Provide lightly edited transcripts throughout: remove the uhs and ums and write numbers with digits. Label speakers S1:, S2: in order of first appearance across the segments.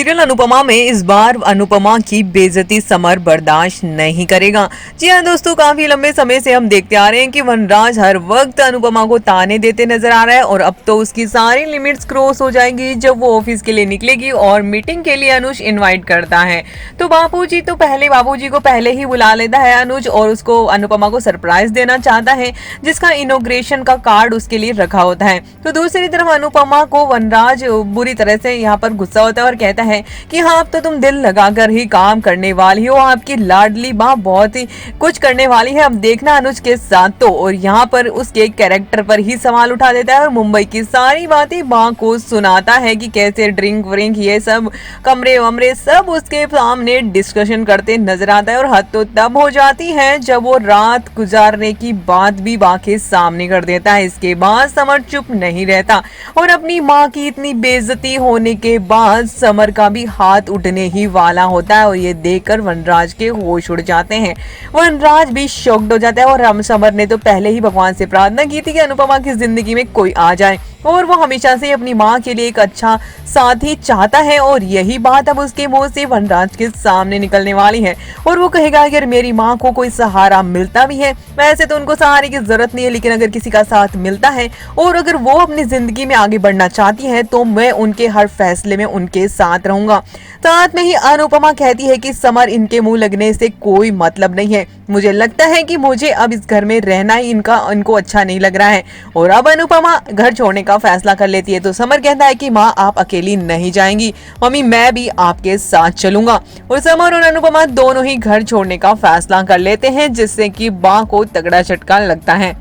S1: Serial Anupama में इस बार अनुपमा की बेइज्जती समर बर्दाश्त नहीं करेगा। जी हाँ दोस्तों, काफी लंबे समय से हम देखते आ रहे हैं कि वनराज हर वक्त अनुपमा को ताने देते नजर आ रहा है और अब तो उसकी सारी लिमिट्स क्रॉस हो जाएंगी जब वो ऑफिस के लिए निकलेगी और मीटिंग के लिए अनुज इनवाइट करता है। तो बापूजी को पहले ही बुला लेता है अनुज और उसको अनुपमा को सरप्राइज देना चाहता है, जिसका इनॉग्रेशन का कार्ड उसके लिए रखा होता है। तो दूसरी तरफ अनुपमा को वनराज बुरी तरह से यहाँ पर गुस्सा होता है और कहता है कि हाँ, अब तो तुम दिल लगाकर ही काम करने वाली हो, आपकी लाडली माँ बहुत ही कुछ करने वाली है, अब देखना अनुज के साथ। तो और यहाँ पर उसके कैरेक्टर पर ही सवाल उठा देता है और मुंबई की सारी बातें माँ को सुनाता है कि कैसे ड्रिंक व्रिंक ये सब कमरे वमरे सब उसके सामने डिस्कशन करते नजर आता है। और हद तो तब हो जाती है जब वो रात गुजारने की बात भी माँ के सामने कर देता है। इसके बाद समर चुप नहीं रहता और अपनी माँ की इतनी बेइज्जती होने के बाद समर का भी हाथ उठने ही वाला होता है और ये देखकर वनराज के होश उड़ जाते हैं। वनराज भी शॉक्ड हो जाता है और समर ने तो पहले ही भगवान से प्रार्थना की थी कि अनुपमा की जिंदगी में कोई आ जाए और वो हमेशा से अपनी माँ के लिए एक अच्छा साथी चाहता है और यही बात अब उसके मुंह से वनराज के सामने निकलने वाली है और वो कहेगा अगर मेरी माँ को कोई सहारा मिलता भी है, वैसे तो उनको सहारे की जरूरत नहीं है, लेकिन अगर किसी का साथ मिलता है और अगर वो अपनी जिंदगी में आगे बढ़ना चाहती है तो मैं उनके हर फैसले में उनके साथ रहूंगा। साथ में ही अनुपमा कहती है कि समर इनके मुंह लगने से कोई मतलब नहीं है, मुझे लगता है कि मुझे अब इस घर में रहना ही इनको अच्छा नहीं लग रहा है। और अब अनुपमा घर छोड़ने का फैसला कर लेती है तो समर कहता है कि माँ आप अकेली नहीं जाएंगी, मम्मी मैं भी आपके साथ चलूंगा। और समर और अनुपमा दोनों ही घर छोड़ने का फैसला कर लेते हैं, जिससे कि माँ को तगड़ा झटका लगता है।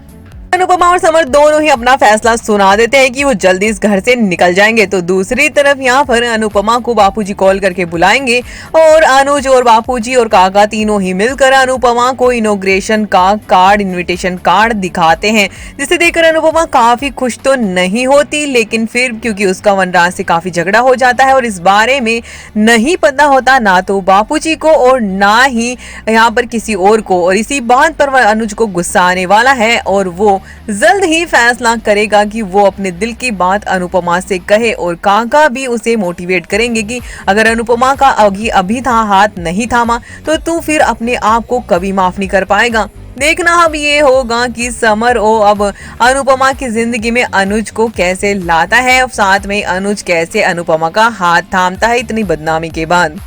S1: अनुपमा और समर दोनों ही अपना फैसला सुना देते हैं कि वो जल्दी इस घर से निकल जाएंगे। तो दूसरी तरफ यहाँ पर अनुपमा को बापूजी कॉल करके बुलाएंगे और अनुज और बापूजी और काका तीनों ही मिलकर अनुपमा को इनॉग्रेशन का कार्ड, इनविटेशन कार्ड दिखाते हैं, जिसे देखकर अनुपमा काफी खुश तो नहीं होती, लेकिन फिर क्योंकि उसका वनराज से काफी झगड़ा हो जाता है और इस बारे में नहीं पता होता ना तो बापूजी को और ना ही यहाँ पर किसी और को, और इसी बात पर अनुज को गुस्सा आने वाला है और वो जल्द ही फैसला करेगा कि वो अपने दिल की बात अनुपमा से कहे। और काका भी उसे मोटिवेट करेंगे कि अगर अनुपमा का अभी था हाथ नहीं थामा तो तू फिर अपने आप को कभी माफ नहीं कर पाएगा। देखना अब ये होगा कि समर अब अनुपमा की जिंदगी में अनुज को कैसे लाता है और साथ में अनुज कैसे अनुपमा का हाथ थामता है इतनी बदनामी के बाद।